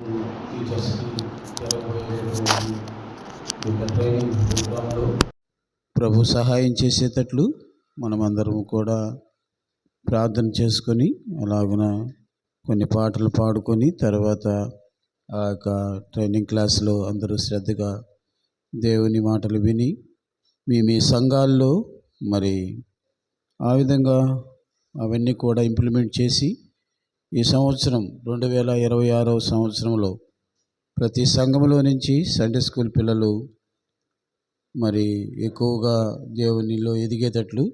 టీచర్స్కి జరగబోయేటువంటి ట్రైనింగ్ ప్రోగ్రాంలో ప్రభు సహాయం చేసేటట్లు మనమందరం కూడా ప్రార్థన చేసుకొని అలాగున కొన్ని పాటలు పాడుకొని తర్వాత ఆ యొక్క ట్రైనింగ్ క్లాస్లో అందరూ శ్రద్ధగా దేవుని మాటలు విని మీ సంఘాల్లో మరి ఆ విధంగా అవన్నీ కూడా ఇంప్లిమెంట్ చేసి ఈ సంవత్సరం 2026 సంవత్సరంలో ప్రతి సంఘంలో నుంచి సండే స్కూల్ పిల్లలు మరి ఎక్కువగా దేవునిలో ఎదిగేటట్లు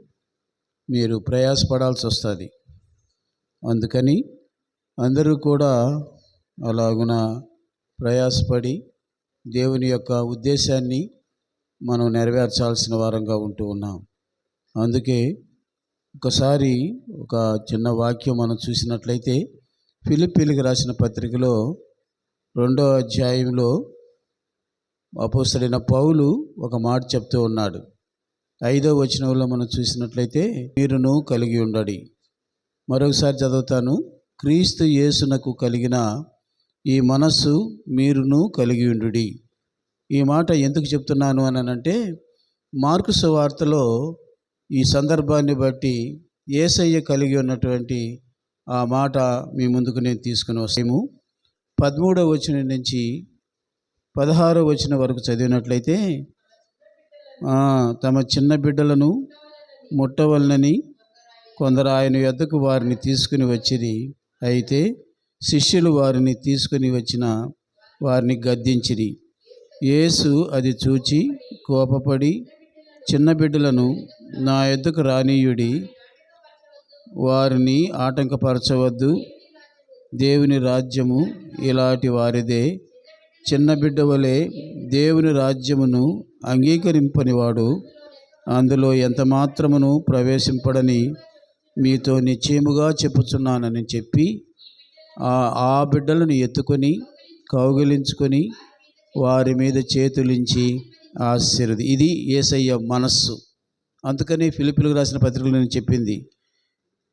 మీరు ప్రయాసపడాల్సి వస్తుంది. అందుకని అందరూ కూడా అలాగున ప్రయాసపడి దేవుని యొక్క ఉద్దేశాన్ని మనం నెరవేర్చాల్సిన వారంగా ఉంటూ ఉన్నాం. అందుకే ఒకసారి ఒక చిన్న వాక్యం మనం చూసినట్లయితే ఫిలిప్పీలకు రాసిన పత్రికలో 2వ అధ్యాయంలో అపోస్తలుడైన పౌలు ఒక మాట చెప్తూ ఉన్నాడు. 5వ వచనంలో మనం చూసినట్లయితే మీరును కలిగి ఉండడి. మరొకసారి చదువుతాను. క్రీస్తు యేసునకు కలిగిన ఈ మనస్సు మీరును కలిగి ఉండుడి. ఈ మాట ఎందుకు చెప్తున్నాను అని అంటే మార్కు సువార్తలో ఈ సందర్భాన్ని బట్టి యేసయ్య కలిగి ఉన్నటువంటి ఆ మాట మీ ముందుకు నేను తీసుకుని వస్తాము. 13వ వచనం నుంచి 16వ వచనం వరకు చదివినట్లయితే తమ చిన్న బిడ్డలను ముట్టవలనని కొందరు ఆయన యొద్దకు వారిని తీసుకుని వచ్చిరి. అయితే శిష్యులు వారిని తీసుకుని వచ్చిన వారిని గద్దించిరి. యేసు అది చూచి కోపపడి చిన్న బిడ్డలను నా యొద్దకు రానీయుడి, వారిని ఆటంకపరచవద్దు, దేవుని రాజ్యము ఇలాంటి వారిదే. చిన్న బిడ్డ వలె దేవుని రాజ్యమును అంగీకరింపనివాడు అందులో ఎంత మాత్రమును ప్రవేశింపడని మీతో నిశ్చయముగా చెప్పుచున్నానని చెప్పి ఆ బిడ్డలను ఎత్తుకొని కౌగిలించుకొని వారి మీద చేతులించి ఆశీర్వది. ఇది యేసయ్య మనస్సు. అందుకని ఫిలిప్పీలకు రాసిన పత్రికలో నేను చెప్పింది,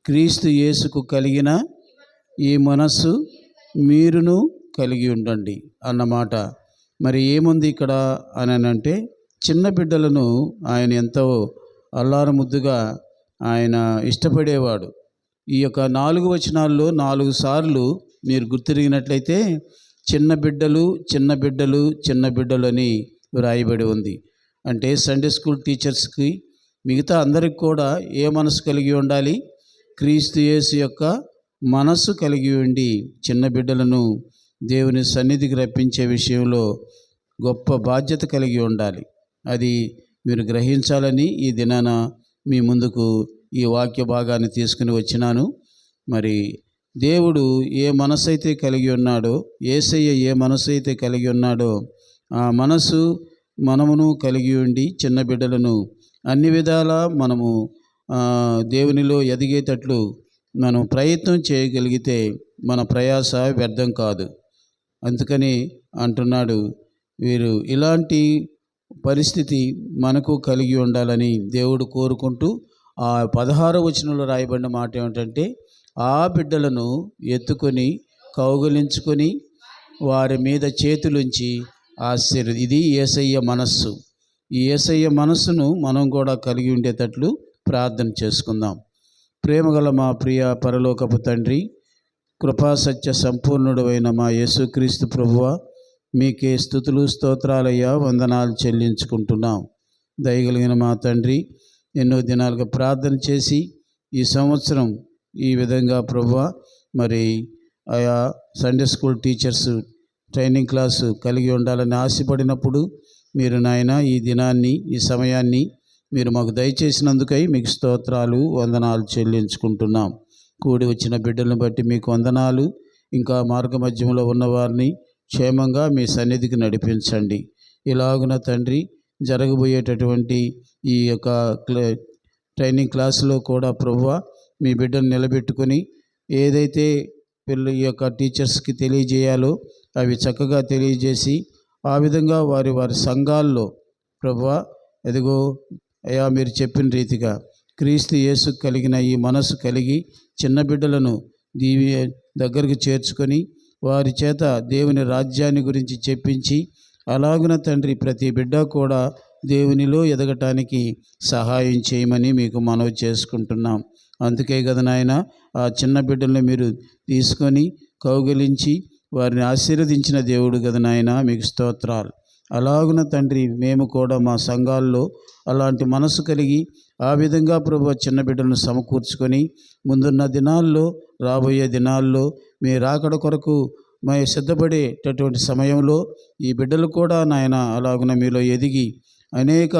క్రీస్తు యేసుకు కలిగిన ఈ మనస్సు మీరును కలిగి ఉండండి అన్నమాట. మరి ఏముంది ఇక్కడ అని అంటే చిన్న బిడ్డలను ఆయన ఎంతో అల్లారు ముద్దుగా ఆయన ఇష్టపడేవాడు. ఈ యొక్క 4 వచనాల్లో 4 సార్లు మీరు గుర్తిరిగినట్లయితే చిన్న బిడ్డలు చిన్న బిడ్డలు చిన్న బిడ్డలు అని వ్రాయబడి ఉంది. అంటే సండే స్కూల్ టీచర్స్కి మిగతా అందరికి కూడా ఏ మనసు కలిగి ఉండాలి? క్రీస్తు యేసు యొక్క మనస్సు కలిగి ఉండి చిన్న బిడ్డలను దేవుని సన్నిధికి రప్పించే విషయంలో గొప్ప బాధ్యత కలిగి ఉండాలి. అది మీరు గ్రహించాలని ఈ దినాన మీ ముందుకు ఈ వాక్య భాగాన్ని తీసుకుని వచ్చినాను. మరి దేవుడు ఏ మనసు అయితే కలిగి ఉన్నాడో, యేసయ్య ఏ మనసు అయితే కలిగి ఉన్నాడో ఆ మనసు మనమును కలిగి ఉండి చిన్న బిడ్డలను అన్ని విధాలా మనము దేవునిలో ఎదిగేటట్లు మనం ప్రయత్నం చేయగలిగితే మన ప్రయాస వ్యర్థం కాదు. అందుకని అంటున్నాడు, వీరు ఇలాంటి పరిస్థితి మనకు కలిగి ఉండాలని దేవుడు కోరుకుంటూ ఆ 16వ వచనంలో రాయబడిన మాట ఏమిటంటే ఆ బిడ్డలను ఎత్తుకొని కౌగిలించుకొని వారి మీద చేతులుంచి ఆశీర్వది. ఇది యేసయ్య మనస్సు. ఈ యేసయ్య మనస్సును మనం కూడా కలిగి ఉండేటట్లు ప్రార్థన చేసుకుందాం. ప్రేమగల మా ప్రియ పరలోకపు తండ్రి, కృపాసత్య సంపూర్ణుడైన మా యేసుక్రీస్తు ప్రభువా, మీకే స్తుతులు స్తోత్రాలయ్యా, వందనాలు చెల్లించుకుంటున్నాం. దయగలిగిన మా తండ్రి, ఎన్నో దినాలుగా ప్రార్థన చేసి ఈ సంవత్సరం ఈ విధంగా ప్రభువా మరి ఆయా Sunday school teachers training class కలిగి ఉండాలని ఆశపడినప్పుడు మీరు నాయన ఈ దినాన్ని ఈ సమయాన్ని మీరు మాకు దయచేసినందుకై మీకు స్తోత్రాలు వందనాలు చెల్లించుకుంటున్నాం. కూడి వచ్చిన బిడ్డలను బట్టి మీకు వందనాలు. ఇంకా మార్గ మధ్యంలో ఉన్నవారిని క్షేమంగా మీ సన్నిధికి నడిపించండి. ఇలాగున తండ్రి జరగబోయేటటువంటి ఈ యొక్క ట్రైనింగ్ క్లాసులో కూడా ప్రభువా మీ బిడ్డను నిలబెట్టుకొని ఏదైతే ఈ యొక్క టీచర్స్కి తెలియజేయాలో అవి చక్కగా తెలియజేసి ఆ విధంగా వారి సంఘాల్లో ప్రభువా ఎదుగో అయ్యా మీరు చెప్పిన రీతిగా క్రీస్తు యేసు కలిగిన ఈ మనసు కలిగి చిన్న బిడ్డలను దగ్గరికి చేర్చుకొని వారి చేత దేవుని రాజ్యాన్ని గురించి చెప్పించి, అలాగున తండ్రి ప్రతి బిడ్డ కూడా దేవునిలో ఎదగటానికి సహాయం చేయమని మీకు మనవి చేసుకుంటున్నాం. అందుకే కదా నాయన ఆ చిన్న బిడ్డల్ని మీరు తీసుకొని కౌగిలించి వారిని ఆశీర్వదించిన దేవుడు కదా నాయన, మీకు స్తోత్రాలు. అలాగున తండ్రి మేము కూడా మా సంఘాల్లో అలాంటి మనసు కలిగి ఆ విధంగా ప్రభు చిన్న బిడ్డలను సమకూర్చుకొని ముందున్న దినాల్లో, రాబోయే దినాల్లో మీ రాకడ కొరకు మేము సిద్ధపడేటటువంటి సమయంలో ఈ బిడ్డలు కూడా నాయన అలాగున మీలో ఎదిగి అనేక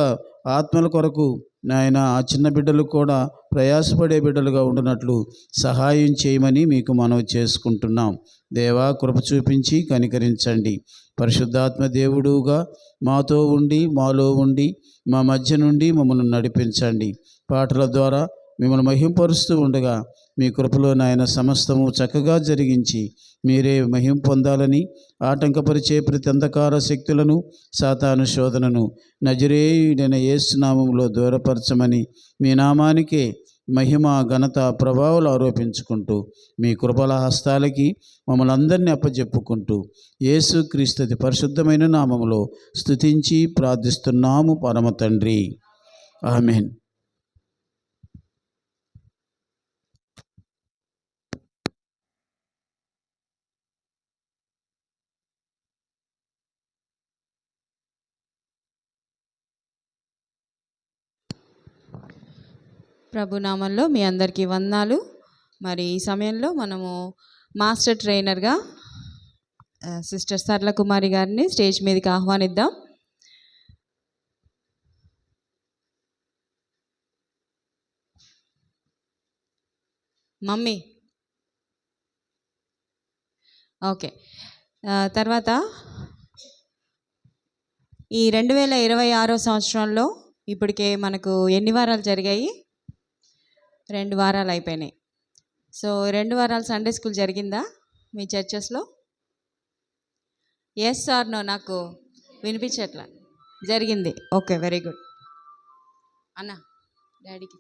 ఆత్మల కొరకు నాయన ఆ చిన్న బిడ్డలు కూడా ప్రయాసపడే బిడ్డలుగా ఉండినట్లు సహాయం చేయమని మీకు మనవి చేసుకుంటున్నాం. దేవా, కృప చూపించి కనికరించండి. పరిశుద్ధాత్మ దేవుడుగా మాతో ఉండి, మాలో ఉండి, మా మధ్య నుండి మమ్మల్ని నడిపించండి. పాటల ద్వారా మిమ్మల్ని మహింపరుస్తూ ఉండగా మీ కృపలో నాయన సమస్తము చక్కగా జరిగించి మీరే మహిం పొందాలని, ఆటంకపరిచే ప్రతి అంధకార శక్తులను, సాతాను శోధనను నజరేయుడైన యేసు నామములో దూరపరచమని మీ నామానికే మహిమ, ఘనత, ప్రభావాలు ఆరోపించుకుంటూ మీ కృపల హస్తాలకి మమ్మల్ని అందరినీ అప్పచెప్పుకుంటూ యేసుక్రీస్తు పరిశుద్ధమైన నామములో స్తుతించి ప్రార్థిస్తున్నాము పరమ తండ్రి. ఆమేన్. ప్రభునామంలో మీ అందరికీ వందనాలు. మరి ఈ సమయంలో మనము మాస్టర్ ట్రైనర్గా సిస్టర్ సరళ కుమారి గారిని స్టేజ్ మీదకి ఆహ్వానిద్దాం. Mummy okay. తర్వాత ఈ 2026 సంవత్సరంలో ఇప్పటికే మనకు ఎన్ని వారాలు జరిగాయి? 2 వారాలు అయిపోయినాయి. సో 2 వారాలు సండే స్కూల్ జరిగిందా మీ చర్చెస్లో? Yes or no? నాకు వినిపించట్లా. జరిగింది. Okay, very good. అన్న డాడీకి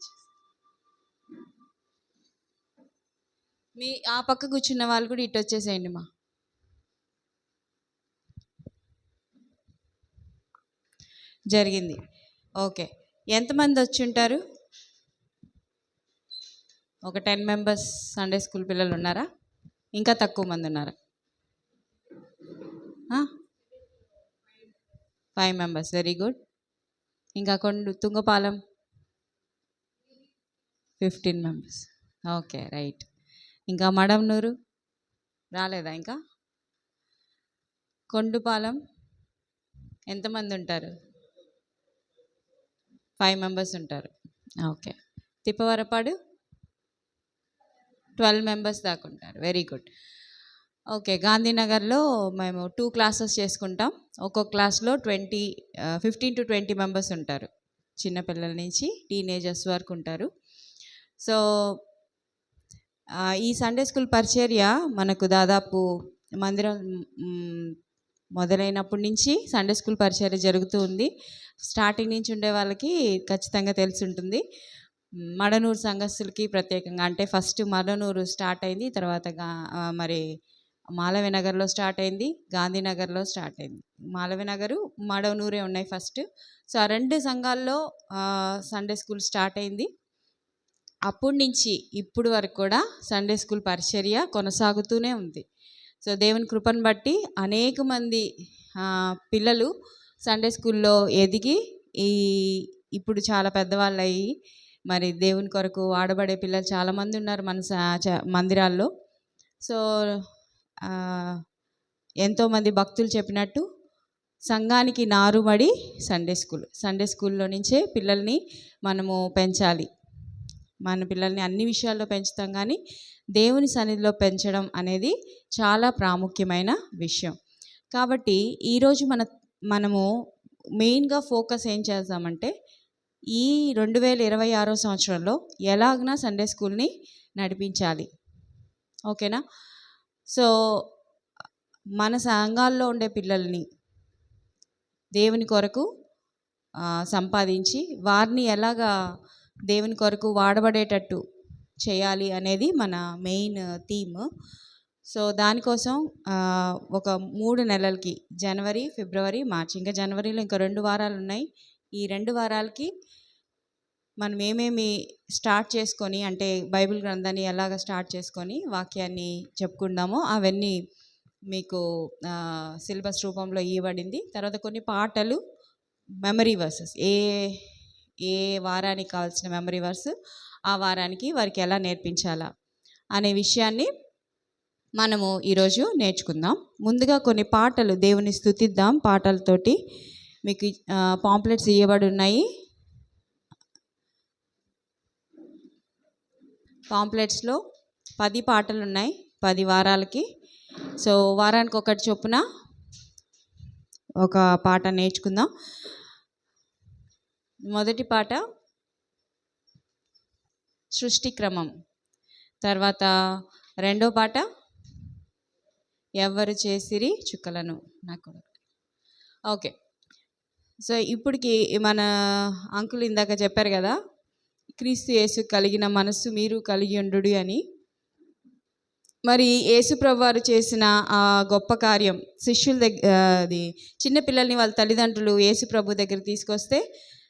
మీ ఆ పక్క కూర్చున్న వాళ్ళు కూడా ఇటు వచ్చేసేయండి మా. జరిగింది. ఓకే. ఎంతమంది వచ్చి ఉంటారు? ఒక 10 మెంబర్స్ సండే స్కూల్ పిల్లలు ఉన్నారా? ఇంకా తక్కువ మంది ఉన్నారా? 5 మెంబర్స్, వెరీ గుడ్. ఇంకా తుంగపాలెం 15 మెంబర్స్. Okay, right. ఇంకా మడమనూరు రాలేదా? ఇంకా కొండుపాలెం ఎంతమంది ఉంటారు? 5 మెంబర్స్ ఉంటారు. ఓకే. తిప్పవరపాడు 12 మెంబర్స్ దాకా ఉంటారు. Very good. ఓకే. గాంధీనగర్లో మేము 2 క్లాసెస్ చేసుకుంటాం. ఒక్కొక్క క్లాస్లో 15 to 20 మెంబర్స్ ఉంటారు. చిన్నపిల్లల నుంచి టీనేజర్స్ వరకు ఉంటారు. సో ఈ సండే స్కూల్ పరిచర్య మనకు దాదాపు మందిరం మొదలైనప్పటి నుంచి సండే స్కూల్ పరిచర్య జరుగుతూ ఉంది. స్టార్టింగ్ నుంచి ఉండే వాళ్ళకి ఖచ్చితంగా తెలిసి ఉంటుంది. మడనూరు సంఘస్థులకి ప్రత్యేకంగా, అంటే ఫస్ట్ మడనూరు స్టార్ట్ అయింది, తర్వాత మరి మాలవ్యనగర్లో స్టార్ట్ అయింది, గాంధీనగర్లో స్టార్ట్ అయింది. మాలవ్యనగరు, మడనూరే ఉన్నాయి ఫస్ట్. సో ఆ 2 సంఘాల్లో సండే స్కూల్ స్టార్ట్ అయింది. అప్పటి నుంచి ఇప్పుడు వరకు కూడా సండే స్కూల్ పరిచర్య కొనసాగుతూనే ఉంది. సో దేవుని కృపను బట్టి అనేక మంది పిల్లలు సండే స్కూల్లో ఎదిగి ఇప్పుడు చాలా పెద్దవాళ్ళు అయ్యి మరి దేవుని కొరకు వాడబడే పిల్లలు చాలామంది ఉన్నారు మన మందిరాల్లో. సో ఎంతోమంది భక్తులు చెప్పినట్టు సంఘానికి నారుమడి సండే స్కూల్లో నుంచే పిల్లల్ని మనము పెంచాలి. మన పిల్లల్ని అన్ని విషయాల్లో పెంచుతాం, కానీ దేవుని సన్నిధిలో పెంచడం అనేది చాలా ప్రాముఖ్యమైన విషయం. కాబట్టి ఈరోజు మనము మెయిన్గా ఫోకస్ ఏం చేద్దామంటే ఈ 2026 సంవత్సరంలో ఎలాగైనా సండే స్కూల్ని నడిపించాలి. ఓకేనా? సో మన సంఘాల్లో ఉండే పిల్లల్ని దేవుని కొరకు సంపాదించి వారిని ఎలాగా దేవుని కొరకు వాడబడేటట్టు చేయాలి అనేది మన మెయిన్ థీమ్. సో దానికోసం ఒక 3 నెలలకి జనవరి, ఫిబ్రవరి, మార్చి, ఇంకా జనవరిలో ఇంకా 2 వారాలు ఉన్నాయి. ఈ 2 వారాలకి మనం ఏమేమి స్టార్ట్ చేసుకొని, అంటే బైబిల్ గ్రంథాన్ని ఎలాగ స్టార్ట్ చేసుకొని వాక్యాన్ని చెప్పుకుందామో అవన్నీ మీకు సిలబస్ రూపంలో ఇవ్వబడింది. తర్వాత కొన్ని పాటలు, మెమరీ వర్సెస్, ఏ ఏ వారానికి కావాల్సిన మెమరీ వర్స్ ఆ వారానికి వారికి ఎలా నేర్పించాలా అనే విషయాన్ని మనము ఈరోజు నేర్చుకుందాం. ముందుగా కొన్ని పాటలు, దేవుని స్తుతిద్దాం పాటలతోటి. మీకు పాంప్లెట్స్ ఇవ్వబడి ఉన్నాయి. పాంప్లెట్స్లో 10 పాటలు ఉన్నాయి, 10 వారాలకి. సో వారానికి ఒకటి చొప్పున ఒక పాట నేర్చుకుందాం. మొదటి పాట సృష్టి క్రమం, తర్వాత రెండో పాట ఎవరు చేసిరి చుక్కలను. నాకు ఓకే. సో ఇప్పటికి మన అంకుల్ ఇందాక చెప్పారు కదా, క్రీస్తు యేసు కలిగిన మనస్సు మీరు కలిగి ఉండు అని. మరి యేసు ప్రభు వారు చేసిన ఆ గొప్ప కార్యం, శిష్యుల దగ్గర అది చిన్నపిల్లల్ని వాళ్ళ తల్లిదండ్రులు యేసు ప్రభు దగ్గర తీసుకొస్తే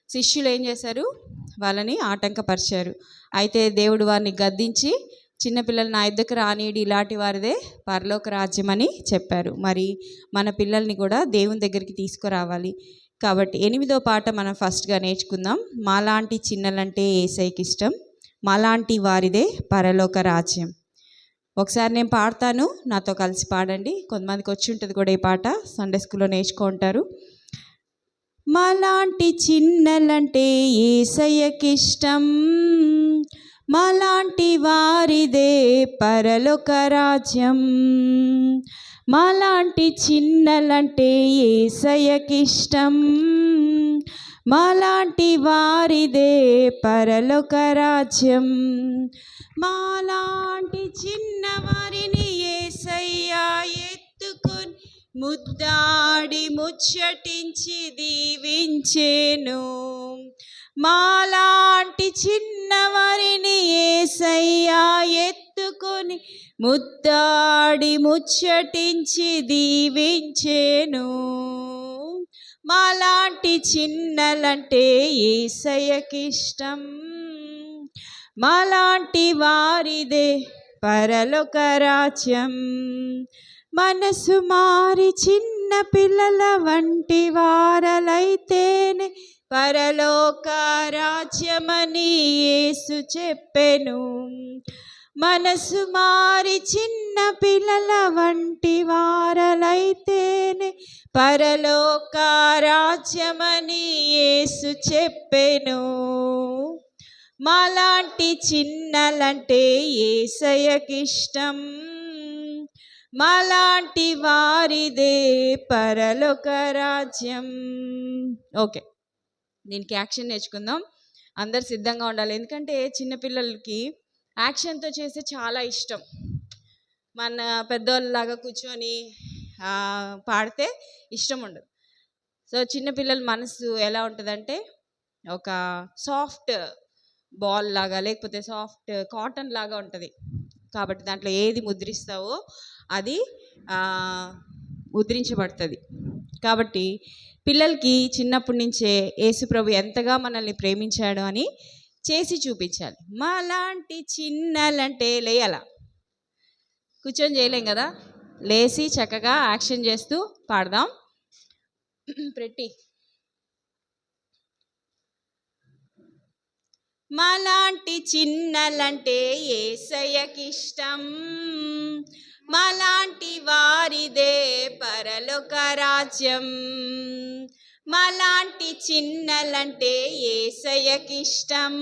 శిష్యులు ఏం చేశారు, వాళ్ళని ఆటంకపరిచారు. అయితే దేవుడు వారిని గద్దించి చిన్నపిల్లలు నా యుద్ధకు రానీయుడు, ఇలాంటి వారిదే పరలోక రాజ్యం అని చెప్పారు. మరి మన పిల్లల్ని కూడా దేవుని దగ్గరికి తీసుకురావాలి. కాబట్టి 8వ పాట మనం ఫస్ట్గా నేర్చుకుందాం. మాలాంటి చిన్నలంటే యేసయ్యకి ఇష్టం, మాలాంటి వారిదే పరలోక రాజ్యం. ఒకసారి నేను పాడతాను, నాతో కలిసి పాడండి. కొంతమందికి వచ్చి ఉంటుంది కూడా ఈ పాట, సండే స్కూల్లో నేర్చుకుంటారు. మాలాంటి చిన్నలంటే యేసయ్యకి ఇష్టం, మాలాంటి వారిదే పరలోక రాజ్యం. మాలాంటి చిన్నలంటే యేసయ్యకి ఇష్టం, మాలాంటి వారిదే పరలోక రాజ్యం. మాలాంటి చిన్నవారిని యేసయ్య ఎత్తుకొని ముద్దాడి ముచ్చటించి దీవించేను. మాలాంటి చిన్నవారిని యేసయ్య ఎత్తుకొని ముద్దాడి ముచ్చటించి దీవించేను. మాలాంటి చిన్నలంటే యేసయ్యకి ఇష్టం, మాలాంటి వారిదే పరలోక రాజ్యం. మనసు మారి చిన్న పిల్లల వంటి వారలైతేనే పరలోక రాజ్యమని యేసు చెప్పెను. మనసు మారి చిన్న పిల్లల వంటి వారలైతేనే పరలోక రాజ్యమని యేసు చెప్పెను. మాలాంటి చిన్నలంటే యేసయ్యకి ఇష్టం, మాలాంటి వారిదే పరలోక రాజ్యం. ఓకే, దీనికి యాక్షన్ నేర్చుకుందాం. అందరు సిద్ధంగా ఉండాలి, ఎందుకంటే చిన్నపిల్లలకి యాక్షన్తో చేస్తే చాలా ఇష్టం. మన పెద్దవాళ్ళలాగా కూర్చొని పాడితే ఇష్టం ఉండదు. సో చిన్నపిల్లల మనసు ఎలా ఉంటుందంటే ఒక సాఫ్ట్ బాల్ లాగా, లేకపోతే సాఫ్ట్ కాటన్ లాగా ఉంటుంది. కాబట్టి దాంట్లో ఏది ముద్రిస్తావో అది ముద్రించబడుతుంది. కాబట్టి పిల్లలకి చిన్నప్పటి నుంచే యేసుప్రభు ఎంతగా మనల్ని ప్రేమించాడు అని చేసి చూపించాలి. మాలాంటి చిన్నలంటే లేయాల, కూర్చొని చేయలేం కదా, లేచి చక్కగా యాక్షన్ చేస్తూ పాడదాం. ప్రెట్టి మాలాంటి చిన్నలంటే యేసయ్యకి ఇష్టం, మాలాంటి వారిదే పరలోక రాజ్యం. మాలాంటి చిన్నలంటే యేసయ్యకి ఇష్టం,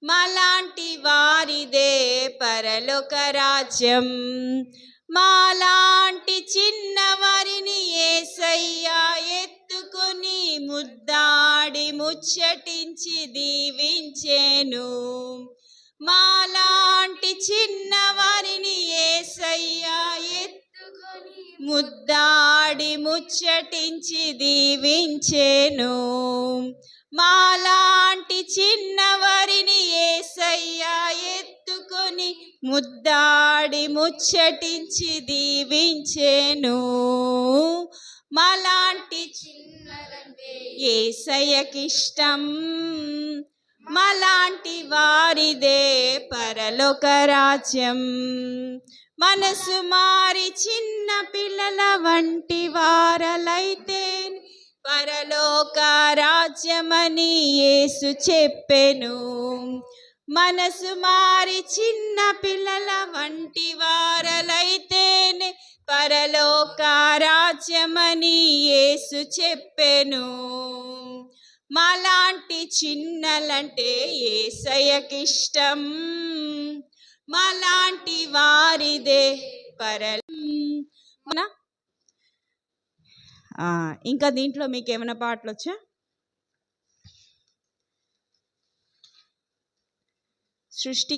మాలాంటి వారిదే పరలోక రాజ్యం. మాలాంటి చిన్నవారిని యేసయ్య ఎత్తుకొని ముద్దాడి ముచ్చటించి దీవించేను. మాలాంటి చిన్నవారిని యేసయ్య ఎత్తుకొని ముద్దాడి ముచ్చటించి దీవించేను. మాలాంటి చిన్నవారిని యేసయ్య ఎత్తుకొని హత్తుకొని ముద్దాడి ముచ్చటించి దీవించెను. మాలాంటి చిన్నలంటే యేసయ్యకిష్టం, మాలాంటి వారిదే పరలోక రాజ్యం. మనసు మారి చిన్న పిల్లల వంటి వారలైతే పరలోక రాజ్యమని యేసు చెప్పెను. మనసు మారి చిన్న పిల్లల వంటి వారలైతేనే పరలోక రాజ్యమని యేసు చెప్పెను. మాలాంటి చిన్నలంటే యేసయ్యకిష్టం, మాలాంటి వారిదే ఇంకా దీంట్లో మీకు ఏమైనా పాటలు వచ్చా? సృష్టి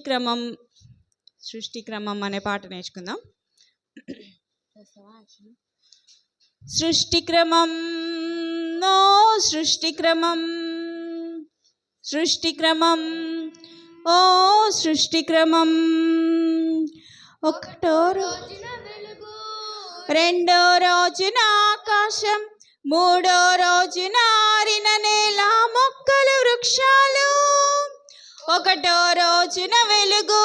క్రమం అనే పాట నేర్చుకుందాం. సృష్టి క్రమం, ఓ సృష్టి క్రమం, సృష్టి క్రమం, ఓ సృష్టి క్రమం. ఒకటో రోజున వెలుగు, రెండో రోజున ఆకాశం, మూడో రోజున ఆరిన నేల మొక్కలు వృక్షాలు. ఒకటో రోజున వెలుగు,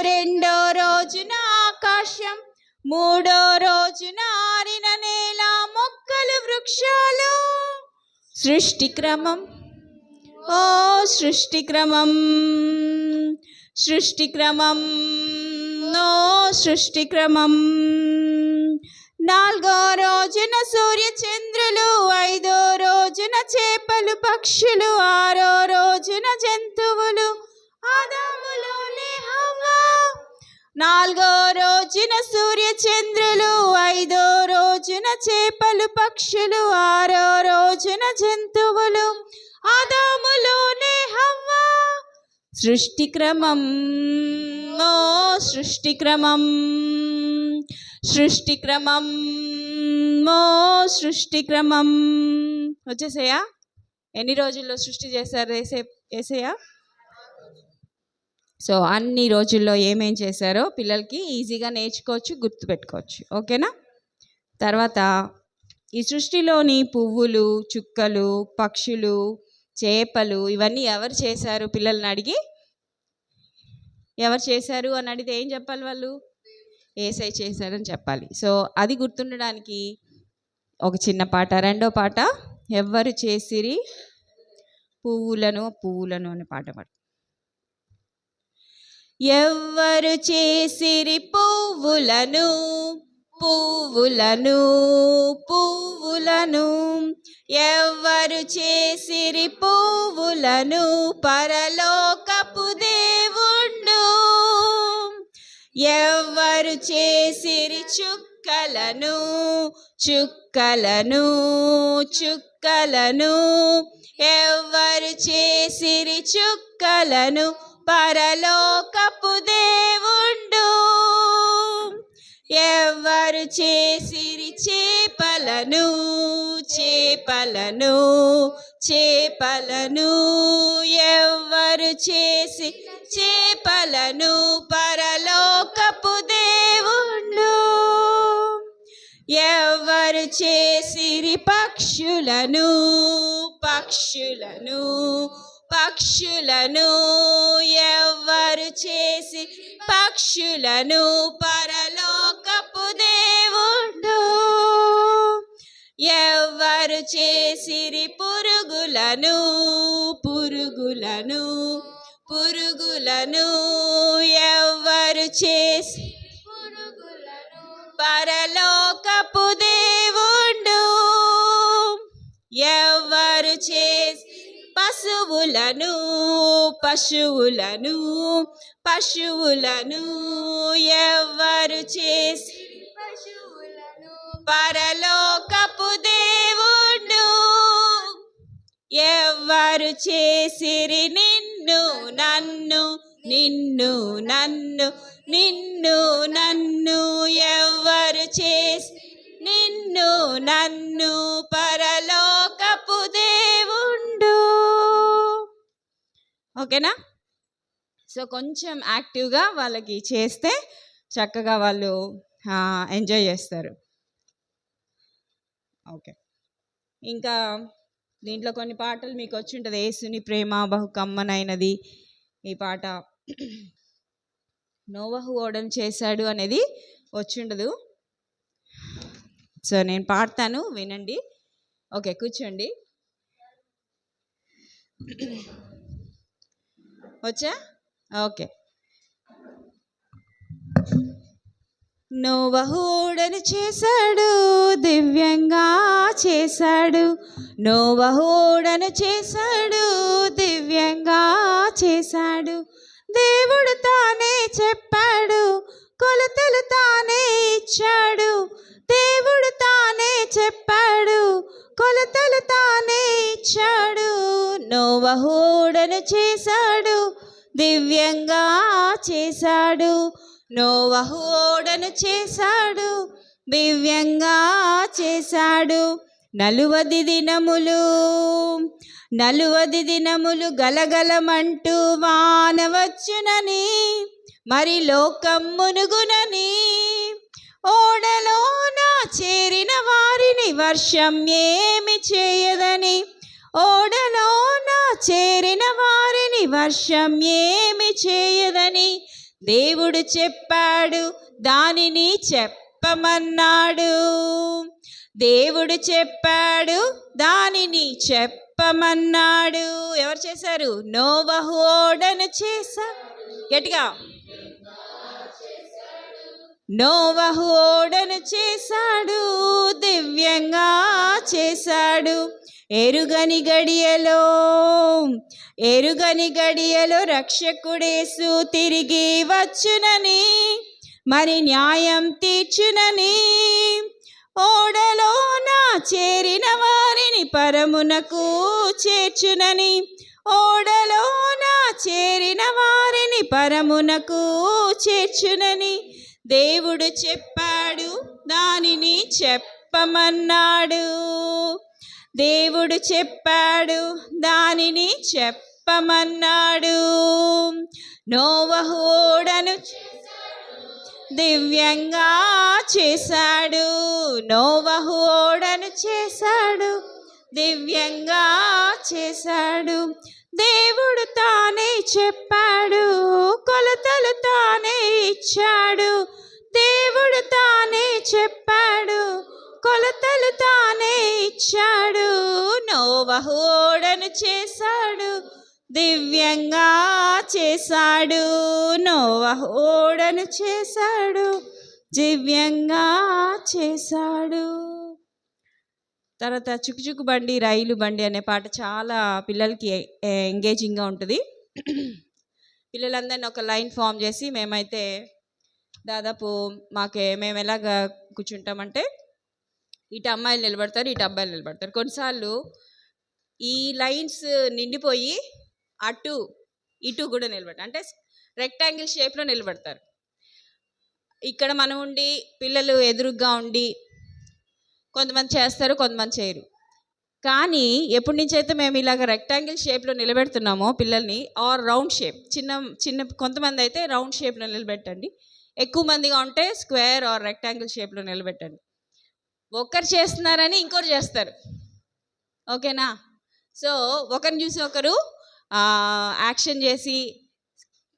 రెండో రోజున ఆకాశం, మూడో రోజున ఆరిన నేల మొక్కలు వృక్షాలు. సృష్టి క్రమం, ఓ సృష్టి క్రమం, సృష్టి క్రమం, ఓ సృష్టి క్రమం. నాలుగో రోజున సూర్య చంద్రులు, ఐదో రోజున చేపలు పక్షులు, ఆరో రోజున జంతువులు ఆదాములోనే హవ్వ. నాలుగో రోజున సూర్య చంద్రులు, ఐదో రోజున చేపలు పక్షులు, ఆరో రోజున జంతువులు ఆదాములోనే హవ్వ. సృష్టి క్రమం, ఓ సృష్టి క్రమం, సృష్టి క్రమం, ఓ సృష్టి క్రమం. వచ్చేసాయా? ఎన్ని రోజుల్లో సృష్టి చేశారు యేసయ్య? సో అన్ని రోజుల్లో ఏమేం చేశారో పిల్లలకి ఈజీగా నేర్చుకోవచ్చు, గుర్తుపెట్టుకోవచ్చు. ఓకేనా? తర్వాత ఈ సృష్టిలోని పువ్వులు, చుక్కలు, పక్షులు, చేపలు ఇవన్నీ ఎవరు చేశారు? పిల్లల్ని అడిగి ఎవరు చేశారు అని అడిగితే ఏం చెప్పాలి? వాళ్ళు యేసయ్య చేశారని చెప్పాలి. సో అది గుర్తుండడానికి ఒక చిన్న పాట. రెండో పాట, ఎవ్వరు చేసిరి పువ్వులను అనే పాట పాడు. ఎవ్వరు చేసిరి పువ్వులను, పువ్వులను, పువ్వులను, ఎవ్వరు చేసిరి పువ్వులను, పరలోకపు దేవుండు. ఎవ్వరు చేసిరి చుక్కలను, చుక్కలను, చుక్కలను, ఎవ్వరు చేసిరి చుక్కలను, పరలోకపు దేవుండు. ఎవ్వరు చేసిరి చేపలను, చేపలను, చేపలను, ఎవ్వరు చేసి చేపలను, పరలోకపు దేవుండు. ఎవ్వరు చేసిరి పక్షులను, పక్షులను, పక్షులను, ఎవ్వరు చేసి పక్షులను, పరలోకపు దేవుండు. ఎవ్వరు చేసిరి పురుగులను, పురుగులను, పురుగులను, ఎవ్వరు చేసి పురుగులను, పరలోకపు దేవుండు. ఎవ్వరు చేసి పశువులను, పశువులను, పశువులను, ఎవ్వరు చేసి పశువులను, పరలోకపు దేవుండు. ఎవ్వరు చేసిరి నిన్ను నన్ను, నిన్ను నన్ను, నిన్ను నన్ను, ఎవ్వరు చేసి నిన్ను నన్ను, పరలోకపు దేవుండు. ఓకేనా? సో కొంచెం యాక్టివ్గా వాళ్ళకి చేస్తే చక్కగా వాళ్ళు ఎంజాయ్ చేస్తారు. ఓకే, ఇంకా దీంట్లో కొన్ని పాటలు మీకు వచ్చి ఉంటుంది. యేసుని ప్రేమ బహు కమ్మనైనది ఈ పాట. నోవహు ఓడను చేశాడు అనేది వచ్చిండదు. సో నేను పాడతాను, వినండి. ఓకే, కూర్చోండి. వచ్చా? ఓకే. నోవహు ఓడను చేశాడు, దివ్యంగా చేశాడు. నోవహు ఓడను చేశాడు, దివ్యంగా చేశాడు. దేవుడు తానే చెప్పాడు, కొలతలు తానే ఇచ్చాడు. దేవుడు తానే చెప్పాడు, కొలతలు తానే ఇచ్చాడు. నోవహు ఓడను చేశాడు, దివ్యంగా చేశాడు. నోవహు ఓడను చేశాడు, దివ్యంగా చేశాడు. 40 దినములు గలగలమంటూ వాన వచ్చునని, మరి లోకం మునుగునని, ఓడలోన చేరిన వారిని వర్షం ఏమి చేయదని. ఓడలోన చేరిన వారిని వర్షం ఏమి చేయదని దేవుడు చెప్పాడు, దానిని చెప్పమన్నాడు. దేవుడు చెప్పాడు, దానిని చెప్పమన్నాడు. ఎవరు చేశారు? నోవహు ఓడను చేశాడు. గట్టిగా, నోవహు ఓడను చేశాడు, దివ్యంగా చేశాడు. ఎరుగని గడియలో రక్షకుడేసు తిరిగి వచ్చునని, మరి న్యాయం తీర్చునని, ఓడలోన చేరిన వారిని పరమునకు చేర్చునని. ఓడలోన చేరిన వారిని పరమునకు చేర్చునని దేవుడు చెప్పాడు, దానిని చెప్పమన్నాడు. దేవుడు చెప్పాడు, దానిని చెప్పమన్నాడు. నోవహు ఓడను దివ్యంగా చేశాడు. నోవహు ఓడను చేశాడు, దివ్యంగా చేశాడు. దేవుడు తానే చెప్పాడు, కొలతలు తానే ఇచ్చాడు. దేవుడు తానే చెప్పాడు, కొలతలు తానే ఇచ్చాడు. నోవహు ఓడను చేశాడు, దివ్యంగా చేశాడు. నోవహు ఓడను చేశాడు, దివ్యంగా చేశాడు. తర్వాత చుకుచుకు బండి రైలు బండి అనే పాట చాలా పిల్లలకి ఎంగేజింగ్గా ఉంటుంది. పిల్లలందరినీ ఒక లైన్ ఫామ్ చేసి మేమైతే దాదాపు మేము ఎలాగ కూర్చుంటామంటే, ఇటు అమ్మాయిలు నిలబడతారు, ఇటు అబ్బాయిలు నిలబడతారు. కొన్నిసార్లు ఈ లైన్స్ నిండిపోయి అటు ఇటు కూడా నిలబడతారు, అంటే రెక్టాంగిల్ షేప్లో నిలబడతారు. ఇక్కడ మనం ఉండి పిల్లలు ఎదురుగ్గా ఉండి కొంతమంది చేస్తారు, కొంతమంది చేయరు. కానీ ఎప్పటి నుంచి అయితే మేము ఇలాగ రెక్టాంగిల్ షేప్లో నిలబెడుతున్నామో పిల్లల్ని, ఆర్ రౌండ్ షేప్, చిన్న కొంతమంది అయితే రౌండ్ షేప్లో నిలబెట్టండి, ఎక్కువ మందిగా ఉంటే స్క్వేర్ ఆర్ రెక్టాంగిల్ షేప్లో నిలబెట్టండి. ఒకరు చేస్తున్నారని ఇంకొకరు చేస్తారు, ఓకేనా? సో ఒకరిని చూసి ఒకరు యాక్షన్ చేసి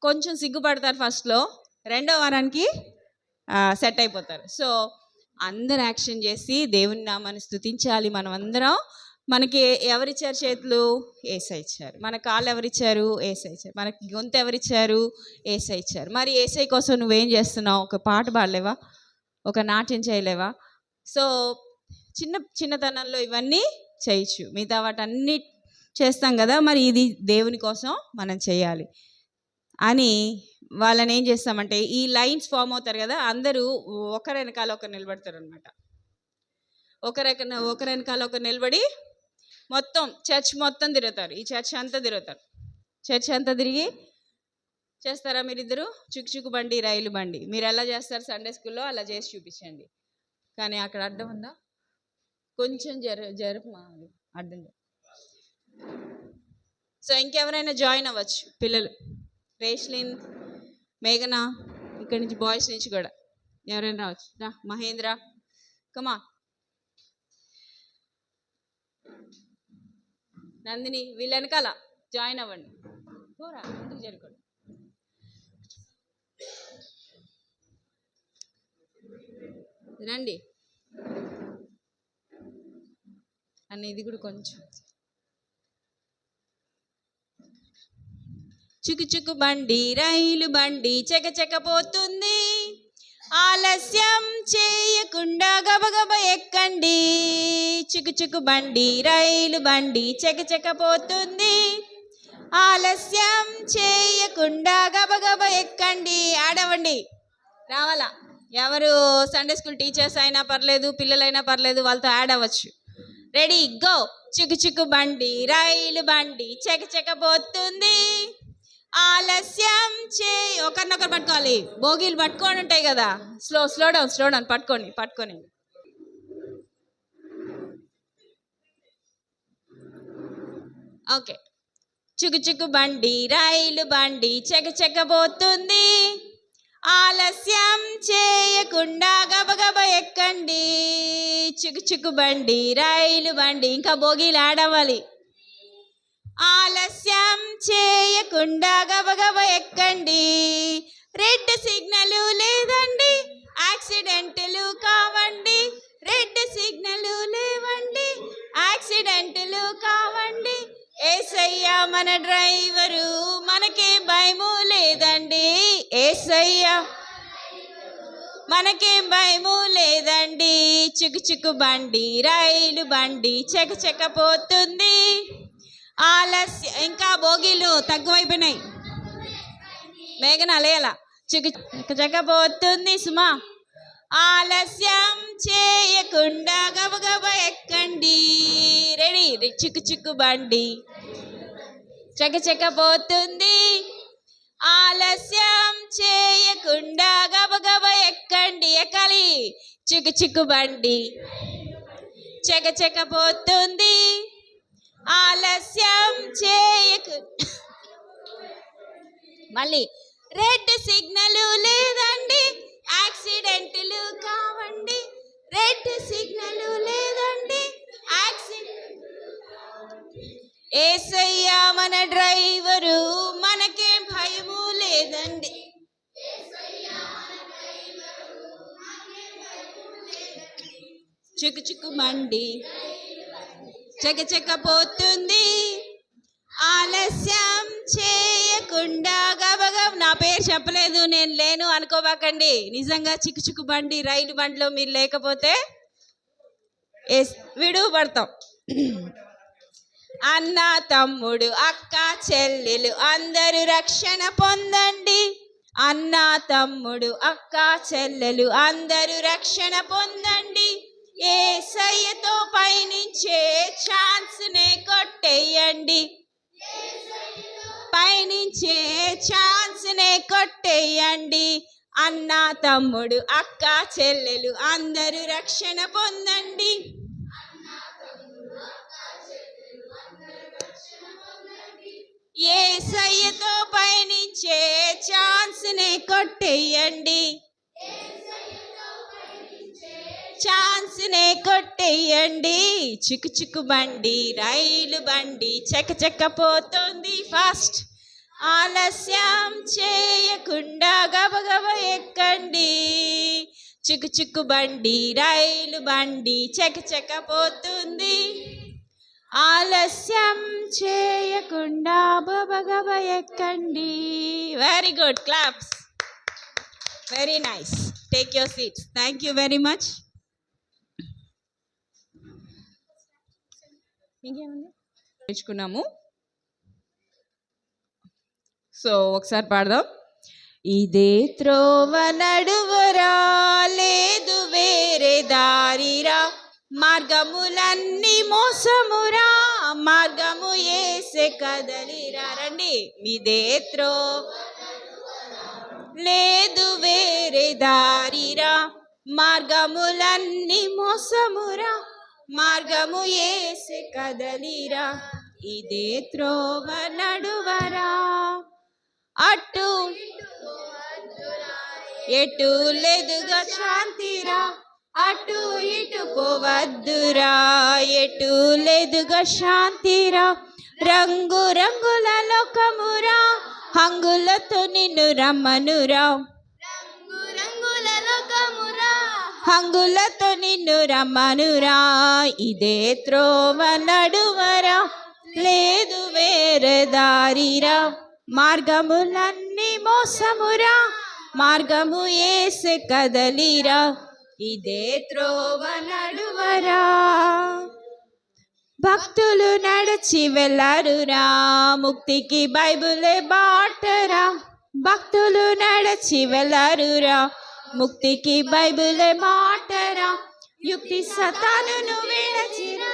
కొంచెం సిగ్గుపడతారు ఫస్ట్లో, రెండో వారానికి సెట్ అయిపోతారు. సో అందరు యాక్షన్ చేసి దేవుని నామాన్ని స్తుతించాలి. మనం అందరం. మనకి ఎవరిచ్చారు చేతులు? యేసయ్య ఇచ్చారు. మన కాళ్ళు ఎవరిచ్చారు? యేసయ్య ఇచ్చారు. మనకి గొంతు ఎవరిచ్చారు? యేసయ్య ఇచ్చారు. మరి యేసయ్య కోసం నువ్వేం చేస్తున్నావు? ఒక పాట పాడలేవా? ఒక నాట్యం చేయలేవా? సో చిన్నతనంలో ఇవన్నీ చేయొచ్చు, మిగతా వాటన్నీ చేస్తాం కదా, మరి ఇది దేవుని కోసం మనం చేయాలి అని వాళ్ళని ఏం చేస్తామంటే, ఈ లైన్స్ ఫామ్ అవుతారు కదా, అందరూ ఒకరి వెనకాల ఒకరు నిలబడతారు అనమాట. ఒకరి వెనకాల ఒకరు నిలబడి మొత్తం చర్చ్ మొత్తం తిరుగుతారు. ఈ చర్చ్ అంతా తిరుగుతారు. చర్చ్ అంతా తిరిగి చేస్తారా మీరిద్దరు? చుక్చుకు బండి రైలు బండి మీరు ఎలా చేస్తారు సండే స్కూల్లో, అలా చేసి చూపించండి. కానీ అక్కడ అడ్డం ఉందా? కొంచెం జరుపు అడ్డం. సో ఇంకెవరైనా జాయిన్ అవ్వచ్చు పిల్లలు. రేష్లిన్, మేఘన, ఇక్కడి నుంచి బాయ్స్ నుంచి కూడా ఎవరైనా రావచ్చు. రా మహేంద్ర, కమా, నందిని, వీళ్ళ వెనకాల జాయిన్ అవ్వండి. పోరా ముందుకు జరుకోండి. రండి అన్న, ఇది కూడా కొంచెం. చుకు చుకు బండి రైలు బండి చెక పోతుంది, ఆలస్యం చేయకుండా గబగబ ఎక్కండి. చుకు చుకు బండి రైలు బండి చెక పోతుంది, ఆలస్యం చేయకుండా గబగబ ఎక్కండి. ఆడవండి, రావాలా. ఎవరు సండే స్కూల్ టీచర్స్ అయినా పర్లేదు, పిల్లలైనా పర్లేదు, వాళ్ళతో యాడ్ అవ్వచ్చు. Ready go. చుకు చుకు బండి రైలు బండి చెక పోతుంది, ఆలస్యం ఒకరినొకరు పట్టుకోవాలి. బోగీలు పట్టుకొని ఉంటాయి కదా, స్లో డౌన్ పట్టుకొని. ఓకే. చుకు చుకు బండి రైలు బండి చెక పోతుంది, ఆలస్యం చేయకుండా గబగబ ఎక్కండి. చుకు చుకు బండి రైలు బండి, ఇంకా బోగీలు ఆడవాలి. ఆలస్యం చేయకుండా గబగబ ఎక్కండి. రెడ్ సిగ్నల్ లేదండి, యాక్సిడెంట్లు కావండి. రెడ్ సిగ్నల్ లేవండి, యాక్సిడెంట్లు కావండి. ఏసయ్య మన డ్రైవరు, మనకే భయము లేదండి. ఏసయ్య మనకేం భయము లేదండి. చుకు చుకు బండి రైలు బండి చెక పోతుంది, ఆలస్యం. ఇంకా బోగీలు తక్కువైపోయినాయి. మేఘన లేలా. చెక పోతుంది సుమా, ఆలస్యం చేయకుండా గబగబ ఎక్కండి. రెడీ. చుకు చుకు బండి చెక పోతుంది, ఆలస్యం చేయకుండా గబగబ ఎక్కండి. ఎక్కాలి. చుకు చుకు బండి చెక పోతుంది, ఆలస్యం మళ్ళీ. రెడ్ సిగ్నల్ లేదండి, యాక్సిడెంట్లు కావండి. రెడ్ సిగ్నల్ లేదండి, ఏసయ్య మన డ్రైవరు, మనకేం భయము లేదండి. చుకు చుకు బండి చెక పోతుంది, ఆలస్యం చేయకుండా గబగబ. నా పేరు చెప్పలేదు, నేను లేను అనుకోబాకండి. నిజంగా చిక్కు చుకు బండి రైలు బండిలో మీరు లేకపోతే విడువ పడతాం. అన్న తమ్ముడు అక్క చెల్లెలు అందరూ రక్షణ పొందండి. అన్న తమ్ముడు అక్క చెల్లెలు అందరూ రక్షణ పొందండి. యేసయ్యతో పయనించే ఛాన్స్ నే కొట్టేయండి. పయనించే ఛాన్స్ నే కొట్టేయండి. అన్న తమ్ముడు అక్క చెల్లెలు అందరూ రక్షణ పొందండి. యేసయ్యతో పయనించే ఛాన్స్ నే కొట్టేయండి. ఛాన్స్ నే కొట్టేయండి. చిక్కు చిక్కు బండి రైలు బండి చెక పోతుంది ఫాస్ట్. ఆలస్యం చేయకుండా గబగబ ఎక్కండి. చిక్కు చిక్కు బండి రైలు బండి చెక పోతుంది. ఆలస్యం చేయకుండా గబగబ ఎక్కండి. Very good, claps. Very nice. Take your seats. Thank you very much. ఇంకేముంది నేర్చుకున్నాము. సో ఒకసారి పాడదాం. ఇదే త్రోవ నడువరా, లేదు వేరే దారిరా, మార్గములన్నీ మోసమురా, మార్గము యేసే కదలిరా. రండి. ఇదే త్రోవ లేదు వేరే దారిరా, మార్గములన్నీ మోసమురా, మార్గము యేసే కదలిరా. ఇదే త్రోవ నడువరా. అటు ఎటు లేదుగా శాంతిరా, అటు ఇటు పోవద్దురా, ఎటు లేదుగా శాంతిరా. రంగు రంగుల లోకమురా, హంగులతో నిన్ను రమ్మనురా, హంగులతో నిన్ను రమ్మనురా. ఇదే త్రోవ నడువరా, లేదు వేరే దారిరా. మార్గములన్నీ మోసమురా, మార్గము యేసే కదలిరా. ఇదే త్రోవ నడువరా. భక్తులు నడిచి వెళ్ళారురా, ముక్తికి బైబిలే బాటరా. భక్తులు నడిచి వెళ్ళారురా, ముక్తికి బైబిలే మాటరా. యుక్తి సతానును విడచిరా,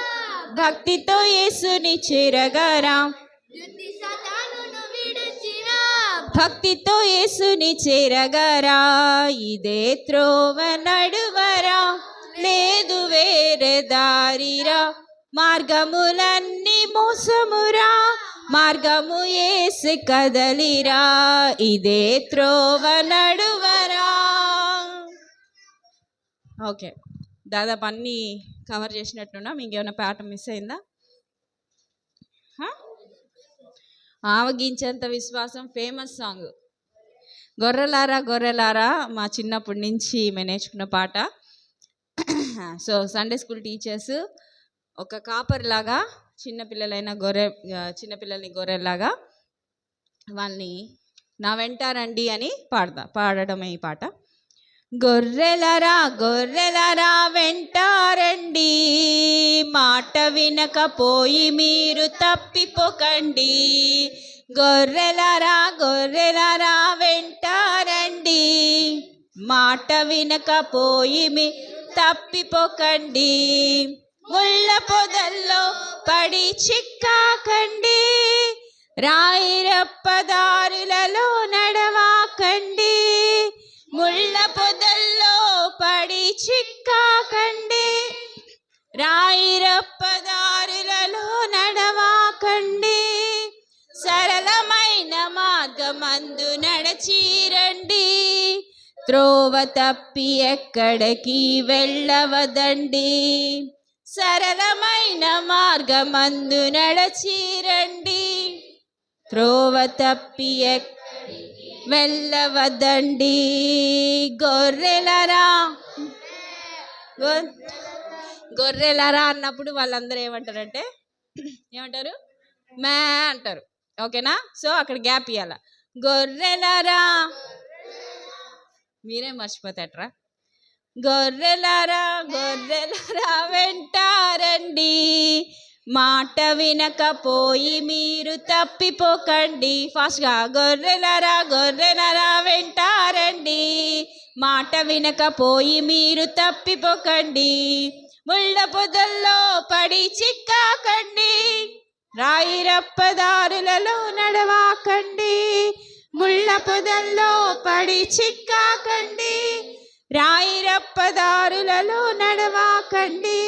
భక్తితో యేసుని చేరగరా. భక్తితో యేసుని చేరగరా. ఇదే త్రోవ నడువరా, లేదు వేరే దారిరా. మార్గములన్నీ మోసమురా, మార్గము యేసు కదలిరా. ఇదే త్రోవ నడువరా. ఓకే, దాదాపు అన్నీ కవర్ చేసినట్టున్నా. మీకు ఏమైనా పాట మిస్ అయిందా? ఆవగించేంత విశ్వాసం ఫేమస్ సాంగ్. గొర్రెలారా గొర్రెలారా మా చిన్నప్పటి నుంచి మేము నేర్చుకున్న పాట. సో సండే స్కూల్ టీచర్స్ ఒక కాపరిలాగా చిన్నపిల్లల్ని గొర్రెలాగా వాళ్ళని నా వెంటారండి అని పాడడమే ఈ పాట. గొర్రెలరా గొర్రెలరా వెంటారండి, మాట వినకపోయి మీరు తప్పిపోకండి. గొర్రెలరా గొర్రెలరా వెంటారండి, మాట వినకపోయి మీ తప్పిపోకండి. ముళ్ళ పొదల్లో పడి చిక్కాకండి, రాయిరప్ప దారులలో నడవాకండి. ముళ్ళ పొదల్లో పడి చిక్కాకండి, రాయిరప్ప దారులలో నడవాకండి. సరళమైన మార్గమందు నడచిరండి, త్రోవ తప్పి ఎక్కడికి వెళ్ళవదండి. సరళమైన మార్గమందు నడచిరండి, త్రోవ తప్పి వెళ్ళవద్దండి. గొర్రెలరా గొర్రెలరా అన్నప్పుడు వాళ్ళందరూ ఏమంటారంటే ఏమంటారు? మే అంటారు. ఓకేనా? సో అక్కడ గ్యాప్ ఇవ్వాల. గొర్రెలరా, మీరే మర్చిపోతాట్రా. గొర్రెలరా గొర్రెలరా వెంటారండి, మాట వినకపోయి మీరు తప్పిపోకండి. ఫాస్ట్గా. గొర్రెలరా గొర్రెలరా వెంటారండి, మాట వినకపోయి మీరు తప్పిపోకండి. ముళ్ళ పొదల్లో పడి చిక్కాకండి, రాయిరప్ప దారులలో నడవాకండి. ముళ్ళ పొదల్లో పడి చిక్కాకండి, రాయిరప్ప దారులలో నడవాకండి.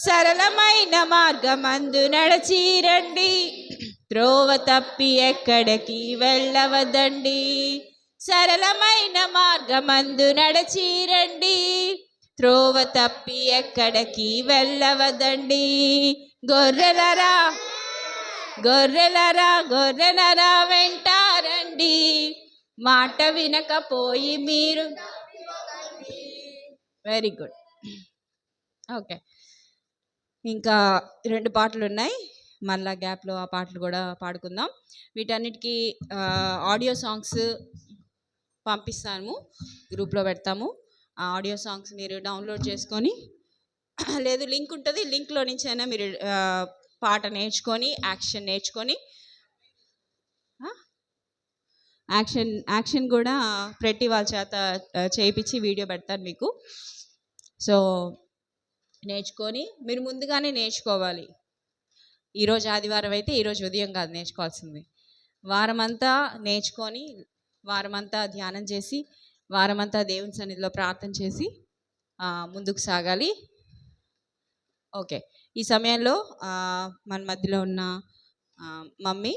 సరళమైన మార్గమందు నడచిరండి, త్రోవ తప్పి ఎక్కడికి వెళ్ళవద్దండి. సరళమైన మార్గమందు నడచిరండి, త్రోవ తప్పి ఎక్కడికి వెళ్ళవద్దండి. గొర్రెలరా గొర్రెలరా గొర్రెలరా వెంటారండి, మాట వినకపోయి మీరు. Very good. ఓకే, ఇంకా 2 పాటలు ఉన్నాయి. మళ్ళా గ్యాప్లో ఆ పాటలు కూడా పాడుకుందాం. వీటన్నిటికీ ఆడియో సాంగ్స్ పంపిస్తాము, గ్రూప్లో పెడతాము. ఆ ఆడియో సాంగ్స్ మీరు డౌన్లోడ్ చేసుకొని, లేదు లింక్ ఉంటుంది, లింక్లో నుంచి అయినా మీరు పాట నేర్చుకొని యాక్షన్ నేర్చుకొని, యాక్షన్ కూడా ప్రతి వాళ్ళ చేత చేయించి వీడియో పెడతారు మీకు. సో నేర్చుకొని మీరు ముందుగానే నేర్చుకోవాలి. ఈరోజు ఆదివారం అయితే ఈరోజు ఉదయం కాదు నేర్చుకోవాల్సింది, వారమంతా నేర్చుకొని, వారమంతా ధ్యానం చేసి, వారమంతా దేవుని సన్నిధిలో ప్రార్థన చేసి ముందుకు సాగాలి. ఓకే, ఈ సమయంలో మన మధ్యలో ఉన్న మమ్మీ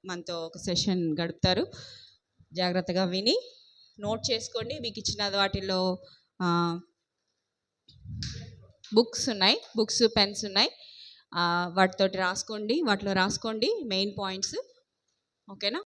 మనతో ఒక సెషన్ గడుపుతారు. జాగ్రత్తగా విని నోట్ చేసుకోండి. మీకు ఇచ్చిన వాటిల్లో బుక్స్ ఉన్నాయి, బుక్స్ పెన్స్ ఉన్నాయి. వాటితోటి రాసుకోండి, వాటిలో రాసుకోండి మెయిన్ పాయింట్స్. ఓకేనా?